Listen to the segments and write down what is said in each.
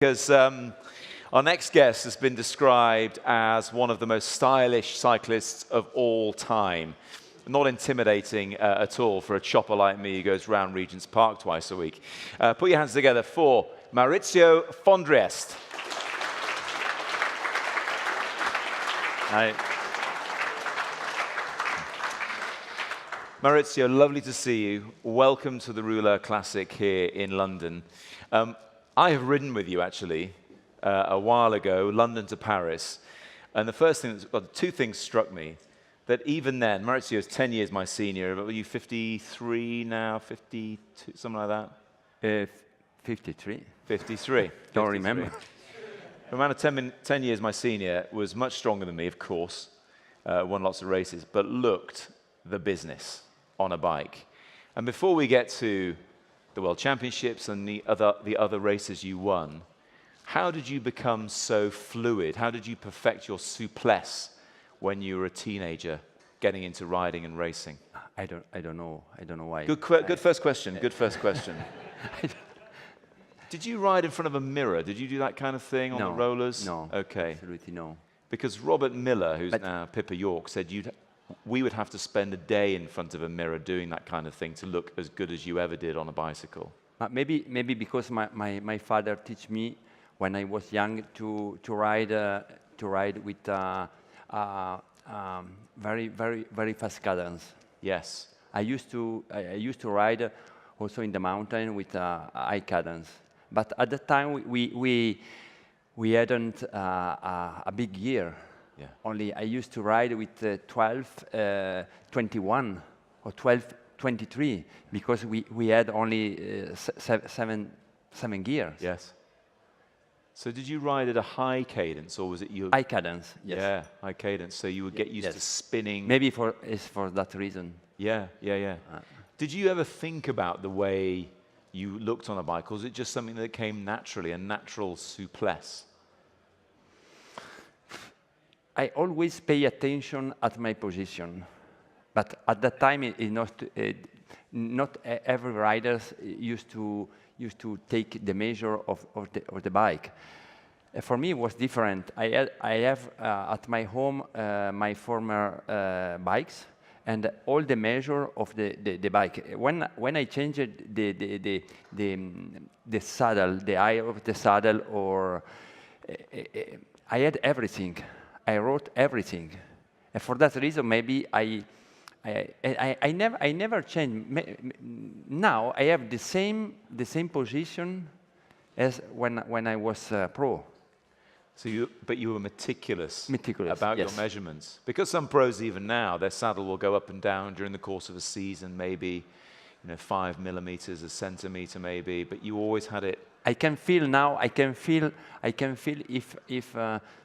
Because our next guest has been described as one of the most stylish cyclists of all time. Not intimidating at all for a chopper like me who goes round Regent's Park twice a week. Put your hands together for Maurizio Fondriest. Hi. Maurizio, lovely to see you. Welcome to the Rouleur Classic here in London. I have ridden with you, actually, a while ago, London to Paris. And the first thing, two things struck me. That even then, Maurizio is 10 years my senior. Are you 53 now, 52, something like that? 53. 53. Don't remember. A man of 10 years my senior, was much stronger than me, of course, won lots of races, but looked the business on a bike. And before we get to the World Championships and the other races you won, how did you become so fluid? How did you perfect your souplesse when you were a teenager getting into riding and racing? I don't know why. Good first question. Good first question. Did you ride in front of a mirror? Did you do that kind of thing on the rollers? No. Okay. Absolutely no. Because Robert Miller, who's now Pippa York, said we would have to spend a day in front of a mirror doing that kind of thing to look as good as you ever did on a bicycle. Maybe because my father taught me when I was young to ride with very fast cadence. Yes. I used to ride also in the mountain with high cadence. But at the time we hadn't a big gear. Yeah. Only I used to ride with 12-21 or 12-23 because we had only seven gears. Yes. So did you ride at a high cadence, or was it you? High cadence, yes. Yeah, high cadence. So you would get used to spinning. Maybe it's for that reason. Yeah. Did you ever think about the way you looked on a bike, or was it just something that came naturally, a natural souplesse? I always pay attention at my position, but at that time, not every rider used to take the measure of the bike. For me, it was different. I have at my home my former bikes and all the measure of the bike. When I changed the saddle, the eye of the saddle, or I had everything. I wrote everything, and for that reason, maybe I never changed. Now I have the same position as when I was pro. So but you were meticulous about your measurements, because some pros even now their saddle will go up and down during the course of a season, maybe 5 millimeters, a centimeter, maybe. But you always had it. I can feel now. I can feel if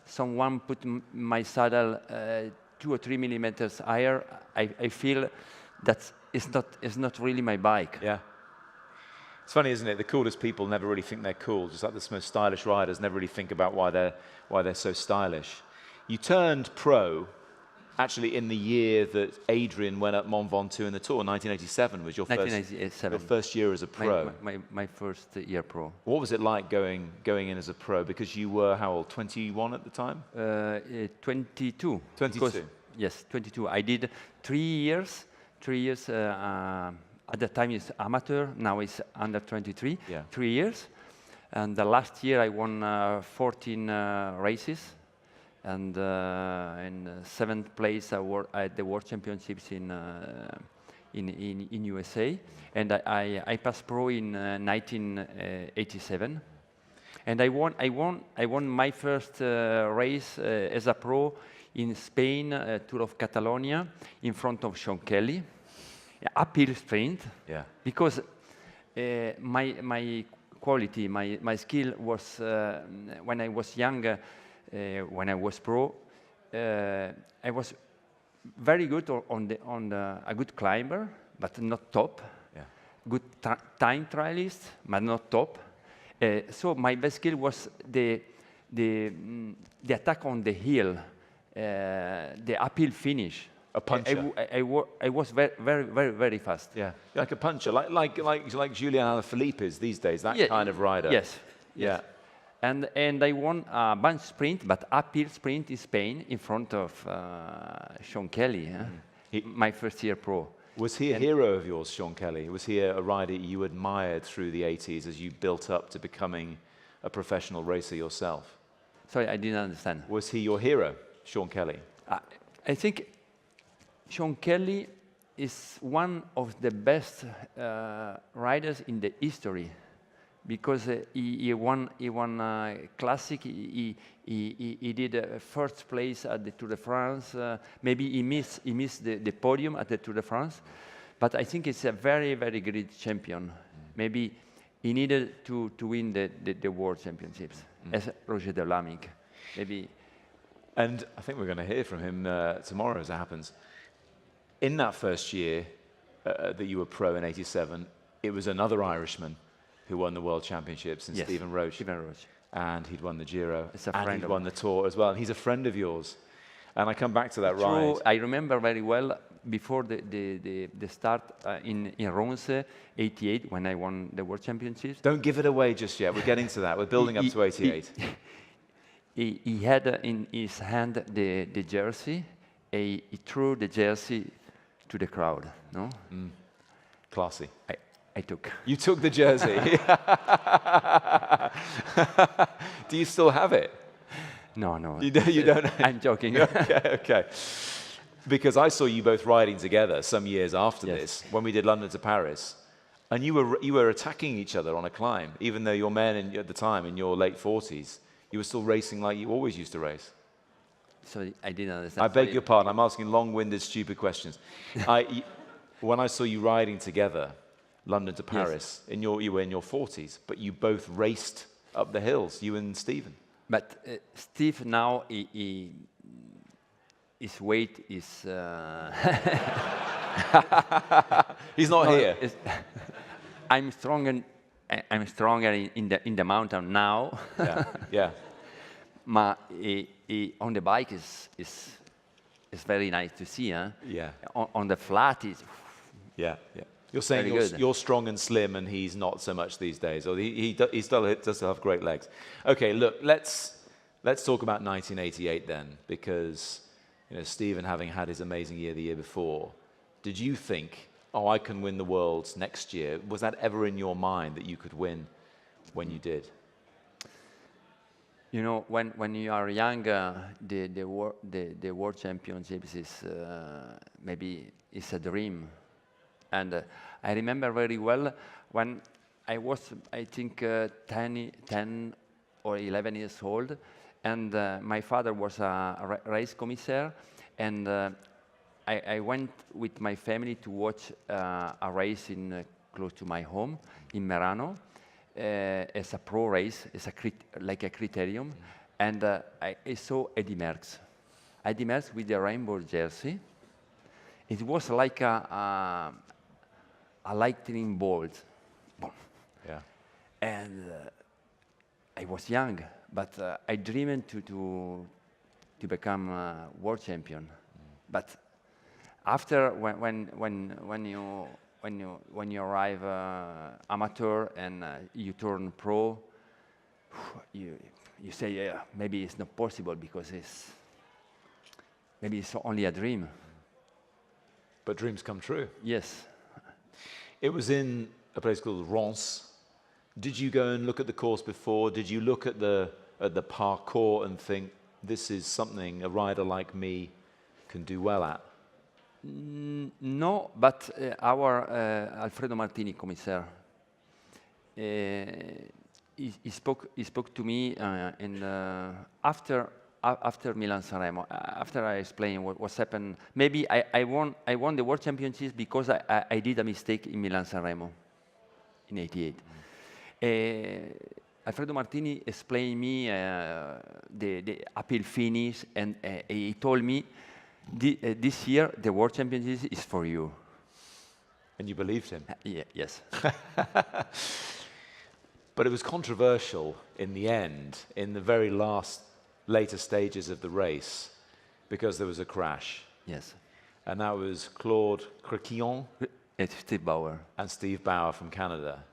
someone put my saddle 2 or 3 millimeters higher. I feel that it's not really my bike. Yeah. It's funny, isn't it? The coolest people never really think they're cool. Just like the most stylish riders never really think about why they're so stylish. You turned pro. Actually, in the year that Adrian went up Mont Ventoux in the Tour, 1987 was your first year as a pro. My first year pro. What was it like going in as a pro? Because you were how old? 21 at the time? 22. 22. Yes, 22. I did 3 years. 3 years. At the time it's amateur. Now it's under 23. Yeah. 3 years. And the last year I won 14 races. And in 7th place at the World Championships in USA, and I passed pro in 1987, and I won my first race as a pro in Spain, Tour of Catalonia, in front of Sean Kelly, uphill sprint. Yeah. Because my quality, my skill was when I was younger. When I was pro, I was very good on a good climber, but not top. Yeah. Good time trialist, but not top. So my best skill was the attack on the hill, the uphill finish. A puncher. I was very fast. Yeah, like a puncher, like Julian Alaphilippe is these days. That kind of rider. Yes. Yeah. And I won a bunch sprint, but uphill sprint in Spain in front of Sean Kelly, my first year pro. Was he a hero of yours, Sean Kelly? Was he a rider you admired through the 80s as you built up to becoming a professional racer yourself? Sorry, I didn't understand. Was he your hero, Sean Kelly? I think Sean Kelly is one of the best riders in the history, because he won classic. He did first place at the Tour de France. Maybe he missed the podium at the Tour de France, but I think he's a very, very great champion. Maybe he needed to win the World Championships as Roger de Vlaming. Maybe. And I think we're going to hear from him tomorrow as it happens. In that first year that you were pro in '87, it was another Irishman who won the World Championships, Yes, Stephen Roche. Stephen Roche. And he'd won the Giro, It's a and friend he'd of won the Tour as well. And he's a friend of yours. And I come back to that ride. I remember very well before the start in Ronse, '88, when I won the World Championships. Don't give it away just yet. We're getting to that. We're building up to '88. He had in his hand the jersey. He threw the jersey to the crowd. No, Classy. I took. You took the jersey. Do you still have it? No. You don't. I'm joking. Okay. Because I saw you both riding together some years after Yes. this, when we did London to Paris, and you were attacking each other on a climb, even though you're men at the time in your late 40s. You were still racing like you always used to race. Sorry, I didn't understand. I beg your pardon. I'm asking long-winded, stupid questions. When I saw you riding together, London to Paris, you were in your 40s, but you both raced up the hills, you and Stephen. But Steve now, his weight is... He's not here. I'm stronger in the mountain now. Yeah. But on the bike is very nice to see. Huh? Yeah. On the flat is. Yeah. You're saying you're strong and slim, and he's not so much these days. Or he does still have great legs. Okay, look, let's talk about 1988 then, because Stephen, having had his amazing year the year before, did you think, oh, I can win the Worlds next year? Was that ever in your mind that you could win when you did? When you are young, the World Championships is maybe it's a dream. And I remember very well when I was, I think, 10 or 11 years old, and my father was a race commissaire, and I went with my family to watch a race close to my home in Merano. As a pro race, like a criterium, and I saw Eddy Merckx with the rainbow jersey. It was like a lightning bolt. Boom. Yeah. And I was young, but I dreamed to become a world champion. But after when you arrive amateur and you turn pro, you say, yeah, maybe it's not possible because maybe it's only a dream. But dreams come true. Yes. It was in a place called Reims. Did you go and look at the course before? Did you look at the parcours and think, this is something a rider like me can do well at? No, but our Alfredo Martini, commissaire, he spoke to me after Milan-San Remo. After I explained what's happened, maybe I won the World Championships because I did a mistake in Milan-San Remo in '88. Alfredo Martini explained me the uphill finish, and he told me, this year, the World Championships is for you. And you believed him? Yes. But it was controversial in the end, in the very later stages of the race, because there was a crash. Yes. And that was Claude Criquillon Steve Bauer. and Steve Bauer from Canada.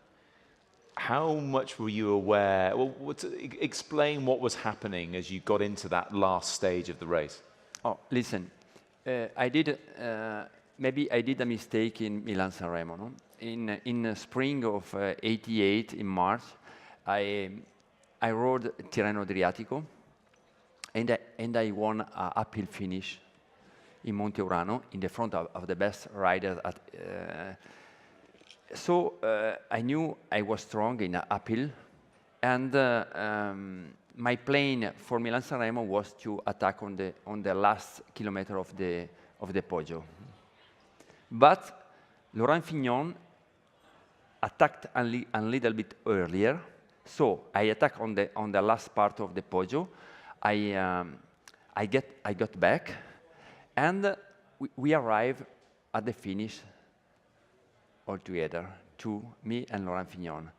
how much were you aware? Well, explain what was happening as you got into that last stage of the race. Oh, listen, I did maybe I did a mistake in Milan-San Remo. No? In spring of '88, in March, I rode Tirreno Adriatico, and I won an uphill finish in Monte Urano in the front of the best riders. So I knew I was strong in uphill, and my plan for Milan-San Remo was to attack on the last kilometer of the Poggio. But Laurent Fignon attacked a little bit earlier, so I attacked on the last part of the Poggio. I got back, and we arrived at the finish all together, me and Laurent Fignon.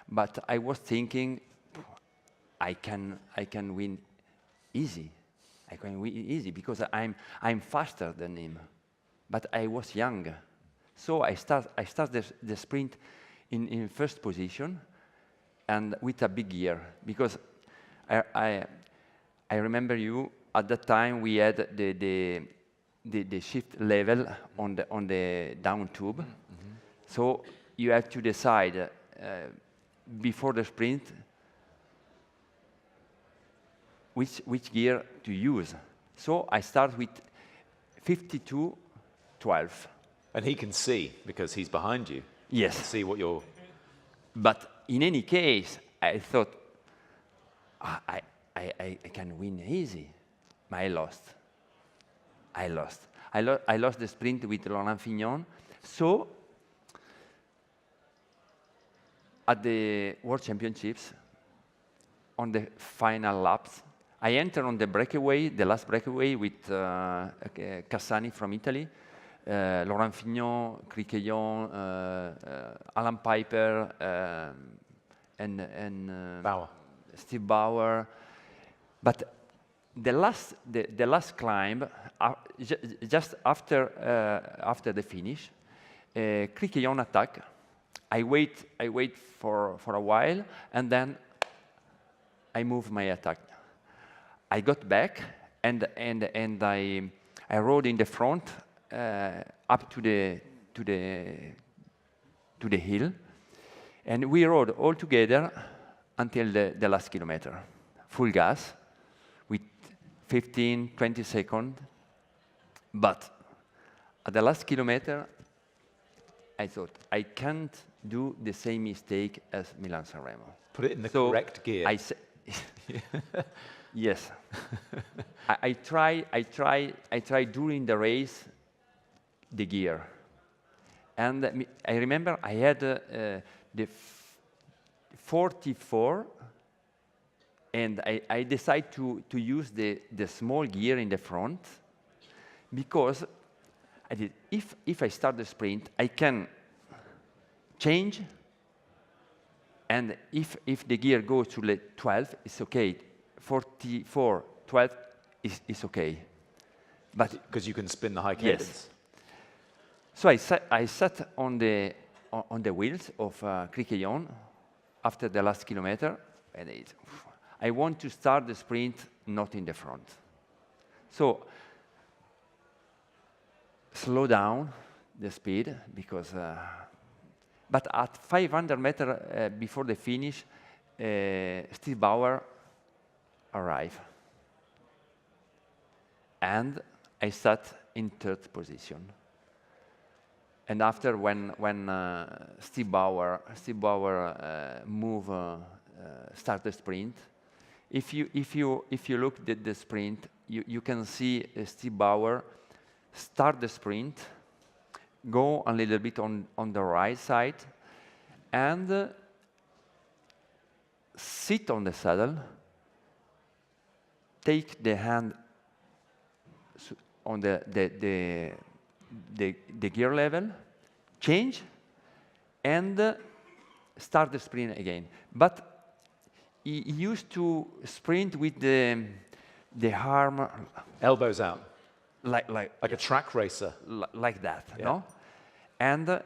But I was thinking, I can win easy. I can win easy because I'm faster than him. But I was young, so I start the sprint in first position, and with a big gear, because I remember you at that time we had the shift level on the down tube. Mm-hmm. So you have to decide before the sprint which gear to use. So I start with 52.12. And he can see because he's behind you. Yes. See what you're. But in any case, I thought I can win easy. But I lost. I lost the sprint with Laurent Fignon. So at the World Championships, on the final laps, I entered on the breakaway, the last breakaway with Cassani from Italy, Laurent Fignon, Criquellon, Alan Piper, and Bauer. Steve Bauer. But the last climb, just after the finish, Criquellon attack. I wait for a while, and then I move my attack. I got back, and I rode in the front up to the hill, and we rode all together until the last kilometer, full gas, with 15, 20 seconds. But at the last kilometer, I thought, I can't do the same mistake as Milan-San Remo. Put it in the correct gear. Yes. I try during the race the gear. And I remember I had the 44, and I decided to use the small gear in the front, because I did, if I start the sprint, I can change, and if the gear goes to the 12, it's okay. 44, 12 is okay. But because you can spin the high cadence. Yes. So I sat on the wheels of Criquellon after the last kilometer, and I want to start the sprint not in the front. So slow down the speed, because but at 500 meters before the finish, Steve Bauer arrived, and I sat in third position. And after, when Steve Bauer start the sprint, if you look at the sprint, you can see Steve Bauer start the sprint, go a little bit on the right side, and sit on the saddle, take the hand on the gear level, change, and start the sprint again. But he used to sprint with the arm, elbows out, like a track racer, like that, yeah. no? And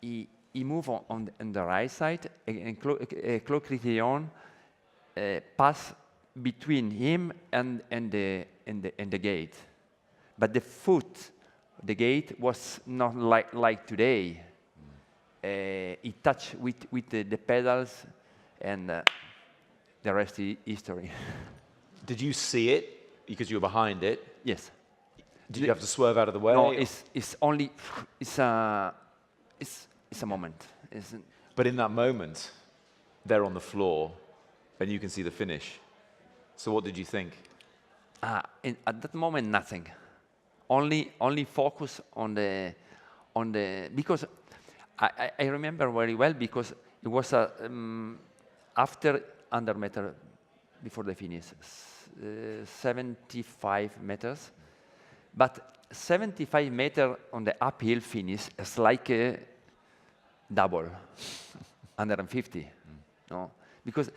he he moved on the right side, and Claude Criterion passed between him and the gate. But the gate was not like today. It touched with the pedals, and the rest is history. Did you see it because you were behind it? Yes. Did you have to swerve out of the way? No, it's only it's a moment. But in that moment, they're on the floor, and you can see the finish. So what did you think? At that moment, nothing. Only focus on the because I remember very well, because it was after 100 meters before the finish, 75 meters. But 75 meters on the uphill finish is like a double, 150. No? Because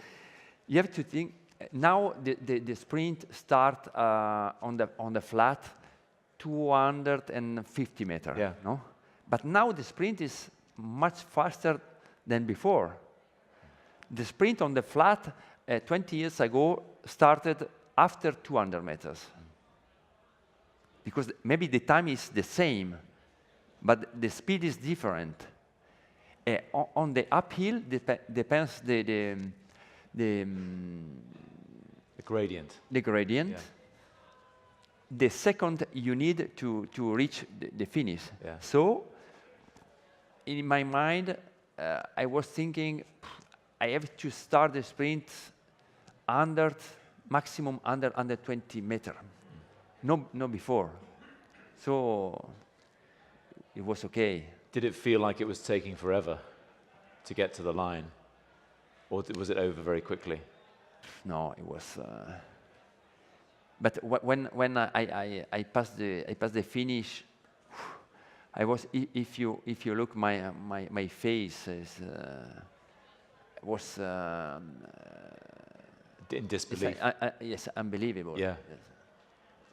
you have to think, now the sprint start on the flat 250 meters. Yeah. No? But now the sprint is much faster than before. The sprint on the flat 20 years ago started after 200 meters. Because maybe the time is the same, but the speed is different. On the uphill, depends the gradient. The gradient. Yeah. The second you need to reach the finish. Yeah. So, in my mind, I was thinking, I have to start the sprint maximum under 20 meters. No before. So it was okay. Did it feel like it was taking forever to get to the line? Or was it over very quickly? No, it was. But when I passed the finish, I was. If you look my face was in disbelief. Yes, unbelievable. Yeah. Yes.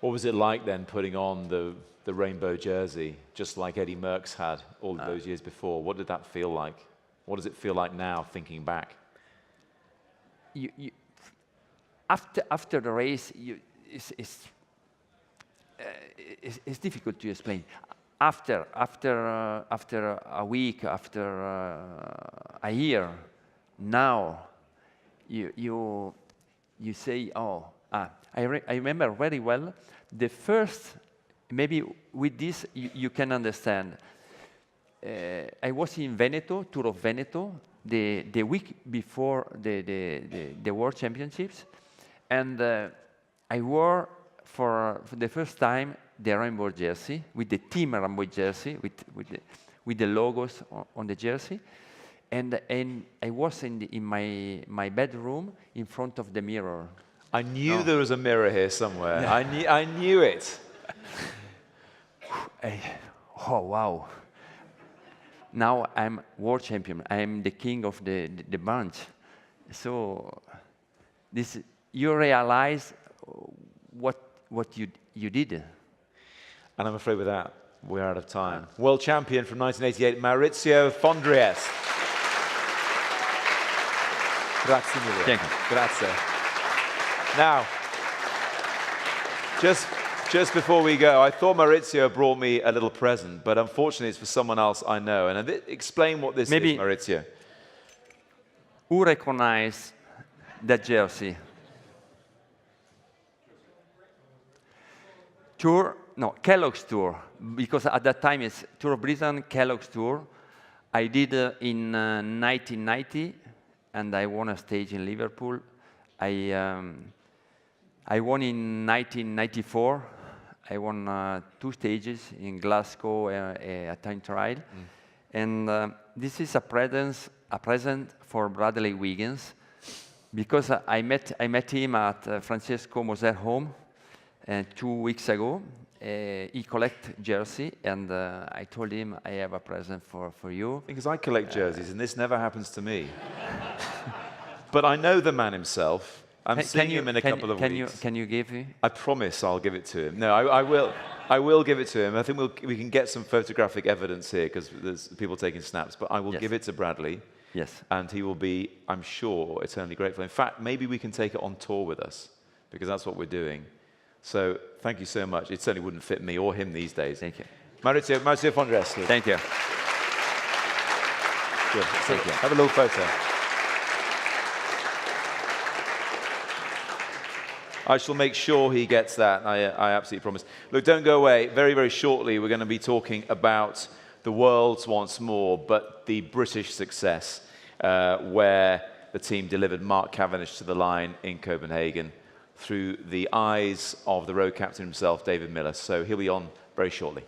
What was it like then, putting on the rainbow jersey, just like Eddie Merckx had all of those years before? What did that feel like? What does it feel like now, thinking back? After the race, it's difficult to explain. After a week, after a year, now you say, oh, I remember very well the first. Maybe with this you can understand. I was in Veneto, Tour of Veneto, the week before the World Championships, and I wore for the first time the rainbow jersey, with the team rainbow jersey, with the logos on the jersey, and I was in my bedroom in front of the mirror. I knew there was a mirror here somewhere. Yeah. I knew it. Oh wow! Now I'm world champion. I'm the king of the bunch. So this, you realize what you did. And I'm afraid with that, we're out of time. World champion from 1988, Maurizio Fondriest. Grazie mille. Thank you. Grazie. Now, just before we go, I thought Maurizio brought me a little present, but unfortunately it's for someone else I know. And explain what this is, Maurizio. Who recognizes that jersey? Tour? No, Kellogg's Tour. Because at that time it's Tour of Britain, Kellogg's Tour. I did in 1990, and I won a stage in Liverpool. I won in 1994. I won 2 stages in Glasgow, a time trial. And this is a present for Bradley Wiggins, because I met him at Francesco Moser home 2 weeks ago. He collect jersey, and I told him, I have a present for you. Because I collect jerseys, and this never happens to me. But I know the man himself. I'm seeing him in a couple of weeks. Can you give me? I promise I'll give it to him. No, I will. I will give it to him. I think we can get some photographic evidence here because there's people taking snaps. But I will give it to Bradley. Yes. And he will be, I'm sure, eternally grateful. In fact, maybe we can take it on tour with us because that's what we're doing. So thank you so much. It certainly wouldn't fit me or him these days. Thank you. Maurizio Fondriest. Thank you. Good. Thank you. Have a little photo. I shall make sure he gets that. I absolutely promise. Look, don't go away. Very, very shortly, we're going to be talking about the world's once more, but the British success, where the team delivered Mark Cavendish to the line in Copenhagen through the eyes of the road captain himself, David Miller. So he'll be on very shortly.